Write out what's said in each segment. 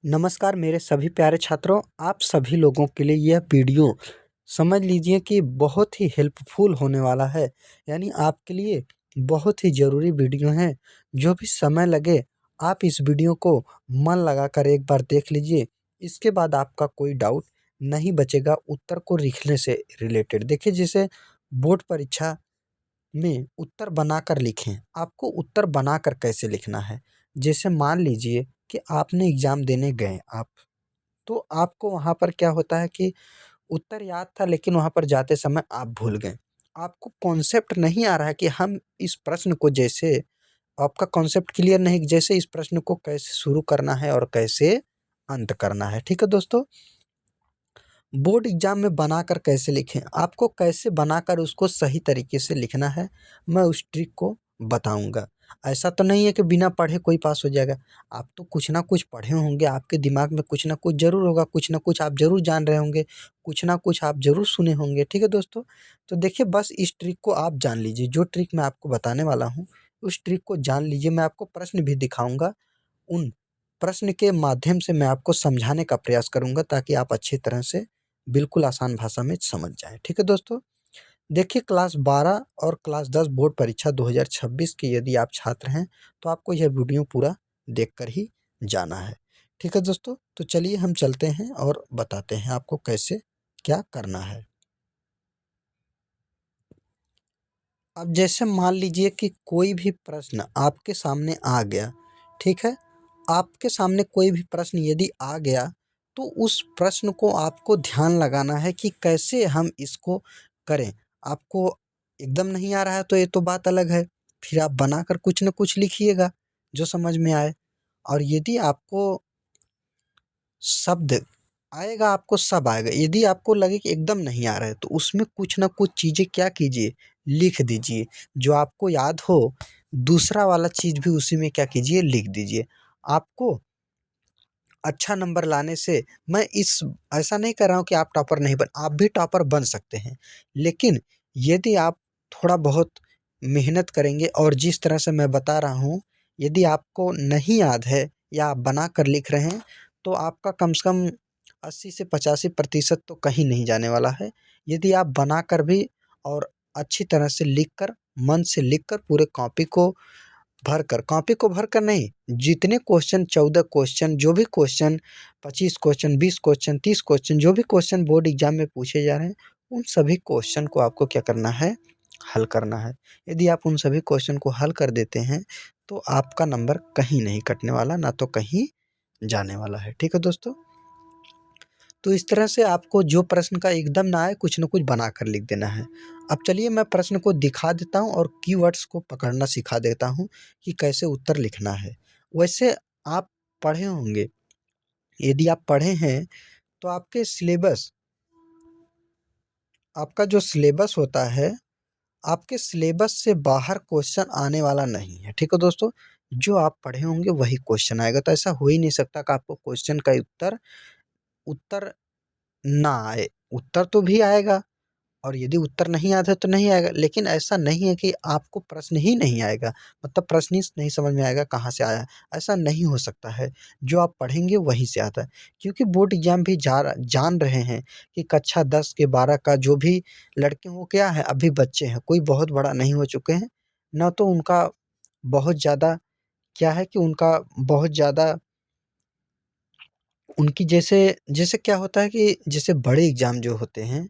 नमस्कार मेरे सभी प्यारे छात्रों, आप सभी लोगों के लिए यह वीडियो समझ लीजिए कि बहुत ही हेल्पफुल होने वाला है। यानी आपके लिए बहुत ही ज़रूरी वीडियो है। जो भी समय लगे आप इस वीडियो को मन लगाकर एक बार देख लीजिए। इसके बाद आपका कोई डाउट नहीं बचेगा उत्तर को लिखने से रिलेटेड। देखिए जैसे बोर्ड परीक्षा में उत्तर बनाकर लिखें। आपको उत्तर बनाकर कैसे लिखना है? जैसे मान लीजिए कि आपने एग्ज़ाम देने गए आप, तो आपको वहाँ पर क्या होता है कि उत्तर याद था लेकिन वहाँ पर जाते समय आप भूल गए। आपको कॉन्सेप्ट नहीं आ रहा है कि हम इस प्रश्न को जैसे आपका कॉन्सेप्ट क्लियर नहीं कि जैसे इस प्रश्न को कैसे शुरू करना है और कैसे अंत करना है। ठीक है दोस्तों? बोर्ड एग्जाम में बनाकर कैसे लिखें? आपको कैसे बनाकर उसको सही तरीके से लिखना है, मैं उस ट्रिक को बताऊँगा। ऐसा तो नहीं है कि बिना पढ़े कोई पास हो जाएगा। आप तो कुछ ना कुछ पढ़े होंगे, आपके दिमाग में कुछ ना कुछ ज़रूर होगा, कुछ ना कुछ आप ज़रूर जान रहे होंगे, कुछ ना कुछ आप ज़रूर सुने होंगे। ठीक है दोस्तों? तो देखिए बस इस ट्रिक को आप जान लीजिए, जो ट्रिक मैं आपको बताने वाला हूँ, उस ट्रिक को जान लीजिए। मैं आपको प्रश्न भी दिखाऊँगा, उन प्रश्न के माध्यम से मैं आपको समझाने का प्रयास करूँगा ताकि आप अच्छी तरह से बिल्कुल आसान भाषा में समझ जाएँ। ठीक है दोस्तों? देखिए क्लास 12 और क्लास 10 बोर्ड परीक्षा 2026 के यदि आप छात्र हैं, तो आपको यह वीडियो पूरा देखकर ही जाना है। ठीक है दोस्तों? तो चलिए हम चलते हैं और बताते हैं आपको कैसे क्या करना है। अब जैसे मान लीजिए कि कोई भी प्रश्न आपके सामने आ गया, ठीक है? आपके सामने कोई भी प्रश्न यदि आ गया, तो उस प्रश्न को आपको ध्यान लगाना है कि कैसे हम इसको करें। आपको एकदम नहीं आ रहा है तो ये तो बात अलग है, फिर आप बनाकर कुछ न कुछ लिखिएगा, जो समझ में आए। और यदि आपको शब्द आएगा, आपको सब आएगा। यदि आपको लगे कि एकदम नहीं आ रहा है, तो उसमें कुछ ना कुछ चीज़ें क्या कीजिए, लिख दीजिए। जो आपको याद हो, दूसरा वाला चीज़ भी उसी में क्या कीजिए, लिख दीजिए। आपको अच्छा नंबर लाने से मैं इस ऐसा नहीं कर रहा हूँ कि आप टॉपर नहीं बन आप भी टॉपर बन सकते हैं। लेकिन यदि आप थोड़ा बहुत मेहनत करेंगे और जिस तरह से मैं बता रहा हूँ, यदि आपको नहीं याद है या आप बना कर लिख रहे हैं, तो आपका कम से कम 80 से 85% तो कहीं नहीं जाने वाला है। यदि आप बनाकर भी और अच्छी तरह से लिख कर, मन से लिख कर पूरे कॉपी को भरकर नहीं, जितने क्वेश्चन 14 क्वेश्चन जो भी क्वेश्चन 25 क्वेश्चन 20 क्वेश्चन 30 क्वेश्चन जो भी क्वेश्चन बोर्ड एग्जाम में पूछे जा रहे हैं, उन सभी क्वेश्चन को आपको क्या करना है, हल करना है। यदि आप उन सभी क्वेश्चन को हल कर देते हैं, तो आपका नंबर कहीं नहीं कटने वाला, ना तो कहीं जाने वाला है। ठीक है दोस्तों? तो इस तरह से आपको जो प्रश्न का एकदम ना आए, कुछ न कुछ बनाकर लिख देना है। अब चलिए मैं प्रश्न को दिखा देता हूँ और कीवर्ड्स को पकड़ना सिखा देता हूँ कि कैसे उत्तर लिखना है। वैसे आप पढ़े होंगे, यदि आप पढ़े हैं तो आपका जो सिलेबस होता है, आपके सिलेबस से बाहर क्वेश्चन आने वाला नहीं है। ठीक है दोस्तों? जो आप पढ़े होंगे वही क्वेश्चन आएगा। तो ऐसा हो ही नहीं सकता कि आपको क्वेश्चन का उत्तर उत्तर ना आए। उत्तर तो भी आएगा, और यदि उत्तर नहीं आता है तो नहीं आएगा। लेकिन ऐसा नहीं है कि आपको प्रश्न ही नहीं आएगा, मतलब प्रश्न ही नहीं समझ में आएगा कहाँ से आया, ऐसा नहीं हो सकता है। जो आप पढ़ेंगे वहीं से आता है। क्योंकि बोर्ड एग्ज़ाम भी जान रहे हैं कि कक्षा 10 के 12 का जो भी लड़के वो क्या है, अभी बच्चे हैं, कोई बहुत बड़ा नहीं हो चुके हैं। ना तो उनका बहुत ज़्यादा क्या है कि उनका बहुत ज़्यादा उनकी जैसे जैसे क्या होता है कि जैसे बड़े एग्ज़ाम जो होते हैं,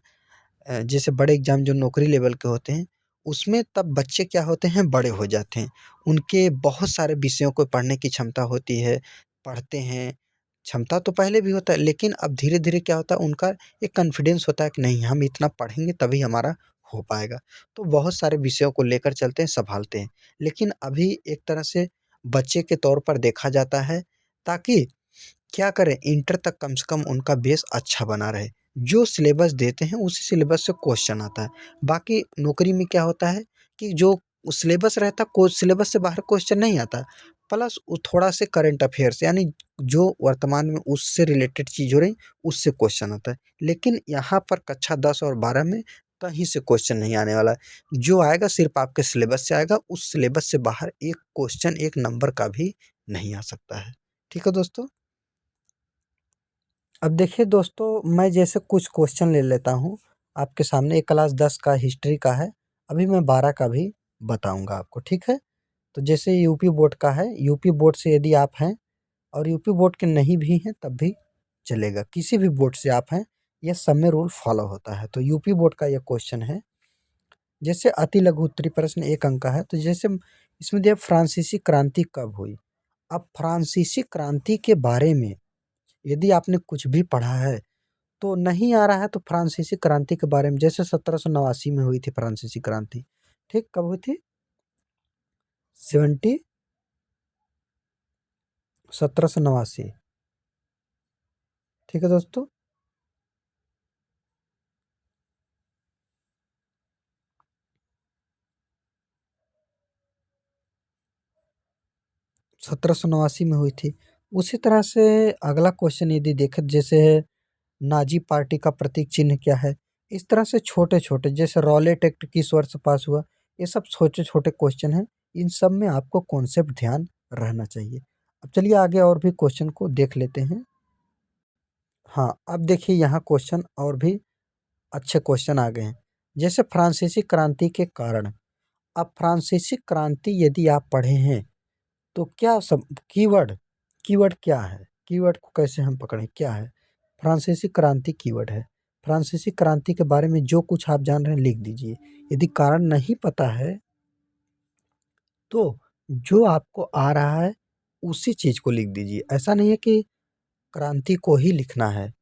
जैसे बड़े एग्ज़ाम जो नौकरी लेवल के होते हैं, उसमें तब बच्चे क्या होते हैं, बड़े हो जाते हैं। उनके बहुत सारे विषयों को पढ़ने की क्षमता होती है, पढ़ते हैं। क्षमता तो पहले भी होता है, लेकिन अब धीरे-धीरे क्या होता है, उनका एक कॉन्फिडेंस होता है कि नहीं हम इतना पढ़ेंगे तभी हमारा हो पाएगा। तो बहुत सारे विषयों को लेकर चलते हैं, सँभालते हैं। लेकिन अभी एक तरह से बच्चे के तौर पर देखा जाता है, ताकि क्या करें, इंटर तक कम से कम उनका बेस अच्छा बना रहे। जो सिलेबस देते हैं उसी सिलेबस से क्वेश्चन आता है। बाकी नौकरी में क्या होता है कि जो सिलेबस रहता है, को सिलेबस से बाहर क्वेश्चन नहीं आता। प्लस वो थोड़ा से करंट अफेयर्स यानी जो वर्तमान में उससे रिलेटेड चीज़ हो रही, उससे क्वेश्चन आता है। लेकिन यहाँ पर कक्षा 10 और 12 में कहीं से क्वेश्चन नहीं आने वाला है। जो आएगा सिर्फ़ आपके सिलेबस से आएगा, उस सिलेबस से बाहर एक क्वेश्चन 1 नंबर का भी नहीं आ सकता है। ठीक है दोस्तों? अब देखिए दोस्तों, मैं जैसे कुछ क्वेश्चन ले लेता हूँ आपके सामने। एक क्लास 10 का हिस्ट्री का है, अभी मैं 12 का भी बताऊंगा आपको, ठीक है। तो जैसे यूपी बोर्ड का है, यूपी बोर्ड से यदि आप हैं और यूपी बोर्ड के नहीं भी हैं तब भी चलेगा, किसी भी बोर्ड से आप हैं, यह सब में रूल फॉलो होता है। तो यूपी बोर्ड का यह क्वेश्चन है, जैसे अति लघु उत्तरीय प्रश्न 1 अंक का है। तो जैसे इसमें दिया फ्रांसीसी क्रांति कब हुई। अब फ्रांसीसी क्रांति के बारे में यदि आपने कुछ भी पढ़ा है तो नहीं आ रहा है, तो फ्रांसीसी क्रांति के बारे में, जैसे 1789 में हुई थी फ्रांसीसी क्रांति, ठीक। कब हुई थी? 70 1789, ठीक है दोस्तों। 1789 में हुई थी। उसी तरह से अगला क्वेश्चन यदि देखें, जैसे नाजी पार्टी का प्रतीक चिन्ह क्या है। इस तरह से छोटे छोटे, जैसे रॉलेट एक्ट किस वर्ष पास हुआ, ये सब छोटे छोटे क्वेश्चन हैं। इन सब में आपको कॉन्सेप्ट ध्यान रहना चाहिए। अब चलिए आगे और भी क्वेश्चन को देख लेते हैं। हाँ, अब देखिए यहाँ क्वेश्चन और भी अच्छे क्वेश्चन आ गए हैं। जैसे फ्रांसीसी क्रांति के कारण। अब फ्रांसीसी क्रांति यदि आप पढ़े हैं तो क्या सब कीवर्ड, कीवर्ड क्या है, कीवर्ड को कैसे हम पकड़ें, क्या है फ्रांसीसी क्रांति, कीवर्ड है। फ्रांसीसी क्रांति के बारे में जो कुछ आप जान रहे हैं लिख दीजिए। यदि कारण नहीं पता है तो जो आपको आ रहा है उसी चीज को लिख दीजिए। ऐसा नहीं है कि क्रांति को ही लिखना है,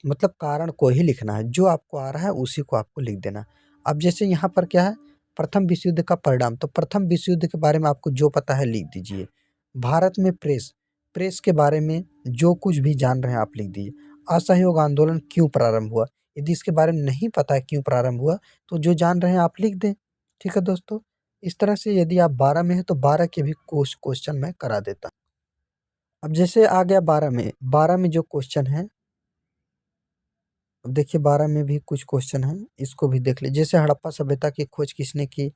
मतलब कारण को ही लिखना है, जो आपको आ रहा है उसी को आपको लिख देना। अब जैसे यहाँ पर क्या है, प्रथम विश्व युद्ध का परिणाम, तो प्रथम विश्व युद्ध के बारे में आपको जो पता है लिख दीजिए। भारत में प्रेस, प्रेस के बारे में जो कुछ भी जान रहे हैं आप लिख दीजिए। असहयोग आंदोलन क्यों प्रारंभ हुआ, यदि इसके बारे में नहीं पता है क्यों प्रारंभ हुआ तो जो जान रहे हैं आप लिख दें, ठीक है दोस्तों। इस तरह से यदि आप 12 में हैं तो 12 के भी क्वेश्चन मैं करा देता हूँ। अब जैसे आ गया 12 में, 12 में जो क्वेश्चन है, अब देखिए 12 में भी कुछ क्वेश्चन हैं, इसको भी देख लीजिए। जैसे हड़प्पा सभ्यता की खोज किसने की,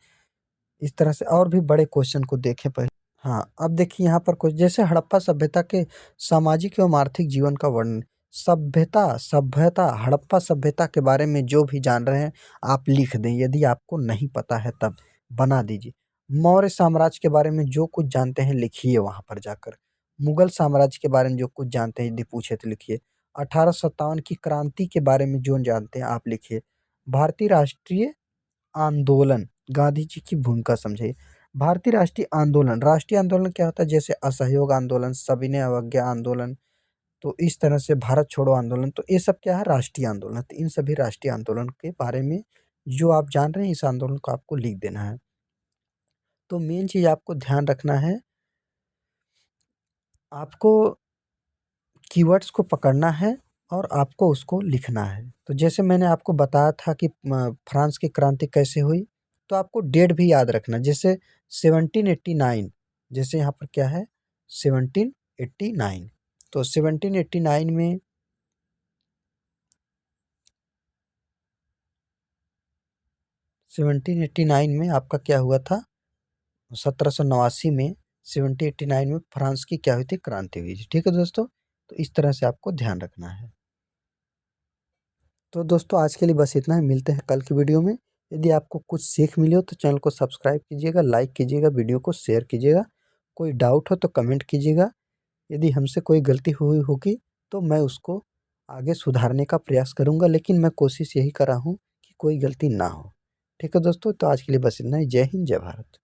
इस तरह से और भी बड़े क्वेश्चन को देखें पहले। हाँ, अब देखिए यहाँ पर कुछ, जैसे हड़प्पा सभ्यता के सामाजिक एवं आर्थिक जीवन का वर्णन। सभ्यता, सभ्यता, हड़प्पा सभ्यता के बारे में जो भी जान रहे हैं आप लिख दें, यदि आपको नहीं पता है तब बना दीजिए। मौर्य साम्राज्य के बारे में जो कुछ जानते हैं लिखिए वहां पर जाकर। मुगल साम्राज्य के बारे में जो कुछ जानते हैं यदि पूछे तो लिखिए। 1857 की क्रांति के बारे में जो जानते हैं आप लिखिए। भारतीय राष्ट्रीय आंदोलन, गांधी जी की भूमिका समझिए। भारतीय राष्ट्रीय आंदोलन क्या होता है, जैसे असहयोग आंदोलन, सविनय अवज्ञा आंदोलन, तो इस तरह से भारत छोड़ो आंदोलन, तो ये सब क्या है, राष्ट्रीय आंदोलन। तो इन सभी राष्ट्रीय आंदोलन के बारे में जो आप जान रहे हैं इस आंदोलन को आपको लिख देना है। तो मेन चीज आपको ध्यान रखना है, आपको कीवर्ड्स को पकड़ना है और आपको उसको लिखना है। तो जैसे मैंने आपको बताया था कि फ्रांस की क्रांति कैसे हुई, तो आपको डेट भी याद रखना। जैसे 1789, जैसे यहाँ पर क्या है 1789, तो 1789 में 1789 में आपका क्या हुआ था, 1789 में, 1789 में फ्रांस की क्या हुई थी, क्रांति हुई थी, ठीक है दोस्तों। तो इस तरह से आपको ध्यान रखना है। तो दोस्तों आज के लिए बस इतना ही, मिलते हैं कल की वीडियो में। यदि आपको कुछ सीख मिली हो तो चैनल को सब्सक्राइब कीजिएगा, लाइक कीजिएगा, वीडियो को शेयर कीजिएगा। कोई डाउट हो तो कमेंट कीजिएगा। यदि हमसे कोई गलती हुई होगी तो मैं उसको आगे सुधारने का प्रयास करूँगा, लेकिन मैं कोशिश यही कर रहा हूँ कि कोई गलती ना हो। ठीक है दोस्तों, तो आज के लिए बस इतना ही। जय हिंद, जय भारत।